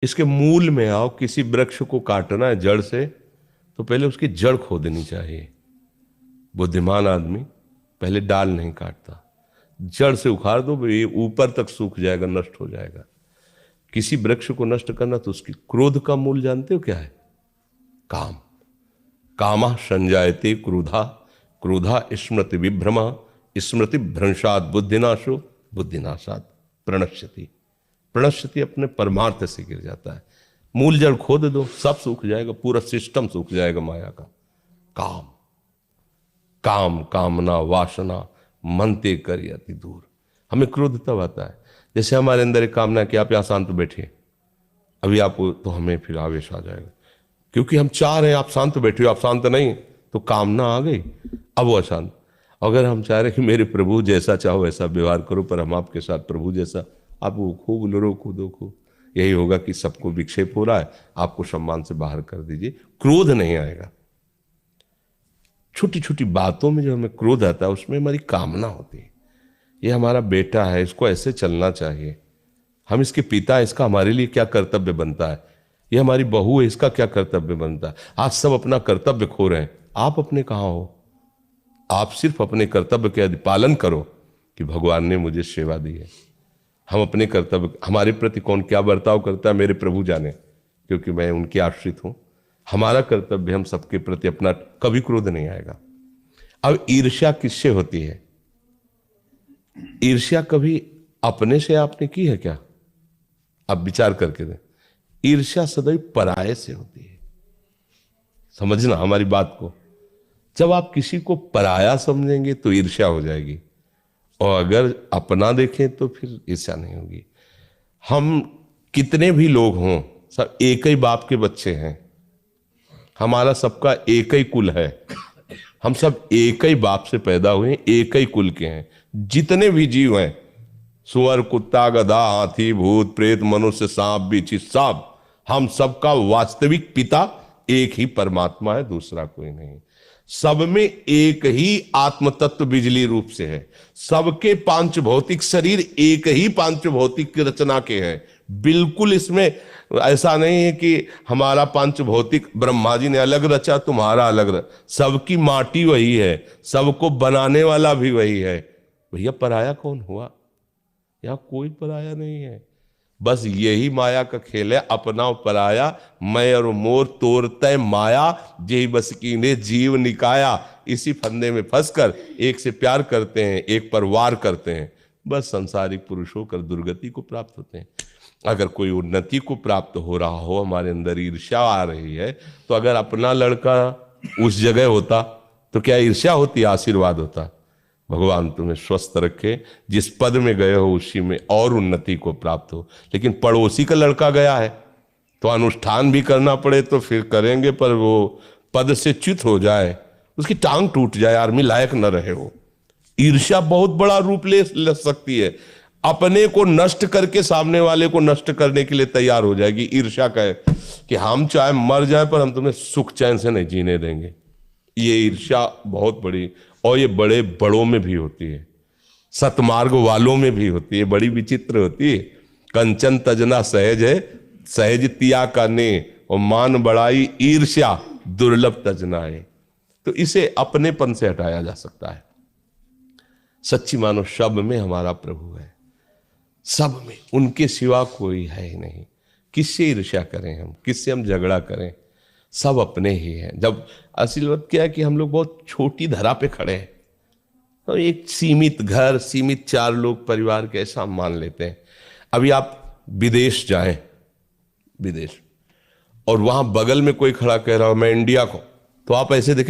इसके मूल में आओ। किसी वृक्ष को काटना है जड़ से तो पहले उसकी जड़ खोदनी चाहिए। बुद्धिमान आदमी पहले डाल नहीं काटता, जड़ से उखाड़ दो, ये ऊपर तक सूख जाएगा, नष्ट हो जाएगा। किसी वृक्ष को नष्ट करना तो उसकी क्रोध का मूल जानते हो क्या है? काम। कामः संजायते क्रोधा, क्रोधा स्मृति विभ्रमा, स्मृति भ्रंशात् बुद्धिनाशो, बुद्धिनाशात् प्रणश्यति। प्रणश्यति अपने परमार्थ से गिर जाता है। मूल जड़ खोद दो, सब सूख जाएगा, पूरा सिस्टम सूख जाएगा माया का। काम, काम कामना वासना मनते कर अति दूर। हमें क्रोध तब आता है जैसे हमारे अंदर एक कामना कि आप यहां शांत बैठिए, अभी आप, तो हमें फिर आवेश आ जाएगा, क्योंकि हम चाह रहे हैं आप शांत बैठे हो, आप शांत नहीं, तो कामना आ गई, अब वो अशांत। अगर हम चाह रहे हैं कि मेरे प्रभु जैसा चाहो वैसा व्यवहार करो, पर हम आपके साथ प्रभु जैसा, आप वो खूब लड़ो कूदो खूब, यही होगा कि सबको विक्षेप हो रहा है, आपको सम्मान से बाहर कर दीजिए, क्रोध नहीं आएगा। छोटी छोटी बातों में जो हमें क्रोध आता है उसमें हमारी कामना होती है, ये हमारा बेटा है, इसको ऐसे चलना चाहिए, हम इसके पिता है, इसका हमारे लिए क्या कर्तव्य बनता है, ये हमारी बहू है, इसका क्या कर्तव्य बनता है। आज सब अपना कर्तव्य खो रहे हैं, आप अपने कहाँ हो? आप सिर्फ अपने कर्तव्य के पालन करो कि भगवान ने मुझे सेवा दी है। हम अपने कर्तव्य, हमारे प्रति कौन क्या बर्ताव करता है मेरे प्रभु जाने, क्योंकि मैं उनके आश्रित हूं। हमारा कर्तव्य, हम सबके प्रति अपना, कभी क्रोध नहीं आएगा। अब ईर्ष्या किससे होती है? ईर्ष्या कभी अपने से आपने की है क्या? आप विचार करके दें। ईर्ष्या सदैव पराये से होती है। समझना हमारी बात को। जब आप किसी को पराया समझेंगे तो ईर्ष्या हो जाएगी, और अगर अपना देखें तो फिर ईर्ष्या नहीं होगी। हम कितने भी लोग हों, सब एक ही बाप के बच्चे हैं, हमारा सबका एक ही कुल है, हम सब एक ही बाप से पैदा हुए, एक ही कुल के हैं। जितने भी जीव हैं, सुअर कुत्ता गधा हाथी भूत प्रेत मनुष्य सांप बिच्छू सब, हम सबका वास्तविक पिता एक ही परमात्मा है, दूसरा कोई नहीं। सब में एक ही आत्म तत्व बिजली रूप से है। सबके पांच भौतिक शरीर एक ही पांच भौतिक की रचना के हैं। बिल्कुल इसमें ऐसा नहीं है कि हमारा पांच भौतिक ब्रह्मा जी ने अलग रचा, तुम्हारा अलग सबकी माटी वही है, सबको बनाने वाला भी वही है। भैया पराया कौन हुआ? यहां कोई पराया नहीं है। बस यही माया का खेल है, अपना पराया, मैं और मोर तोरते माया, जेही बस कीने जीव निकाया। इसी फंदे में फंसकर एक से प्यार करते हैं, एक पर वार करते हैं, बस संसारिक पुरुष होकर दुर्गति को प्राप्त होते हैं। अगर कोई उन्नति को प्राप्त हो रहा हो, हमारे अंदर ईर्ष्या आ रही है, तो अगर अपना लड़का उस जगह होता तो क्या ईर्ष्या होती? आशीर्वाद होता। भगवान तुम्हें स्वस्थ रखे, जिस पद में गए हो उसी में और उन्नति को प्राप्त हो। लेकिन पड़ोसी का लड़का गया है तो अनुष्ठान भी करना पड़े तो फिर करेंगे, पर वो पद से च्युत हो जाए, उसकी टांग टूट जाए, आर्मी लायक न रहे हो। ईर्ष्या बहुत बड़ा रूप ले सकती है, अपने को नष्ट करके सामने वाले को नष्ट करने के लिए तैयार हो जाएगी। ईर्ष्या कहे कि हम चाहे मर जाए पर हम तुम्हें सुख चैन से नहीं जीने देंगे। ये ईर्ष्या बहुत बड़ी, और ये बड़े बड़ों में भी होती है, सतमार्ग वालों में भी होती है, बड़ी विचित्र होती है। कंचन तजना सहज है, सहज तिया का ने, और मान बड़ाई ईर्ष्या दुर्लभ तजना है। तो इसे अपनेपन से हटाया जा सकता है। सच्ची मानो सब में हमारा प्रभु है, सब में, उनके सिवा कोई है ही नहीं। किससे ईर्ष्या करें हम, किससे हम झगड़ा करें? सब अपने ही हैं। जब असल बात क्या है कि हम लोग बहुत छोटी धरा पे खड़े हैं, तो एक सीमित घर, सीमित 4 लोग परिवार के ऐसा मान लेते हैं। अभी आप विदेश जाएं, विदेश, और वहां बगल में कोई खड़ा कह रहा हो मैं इंडिया को, तो आप ऐसे देखें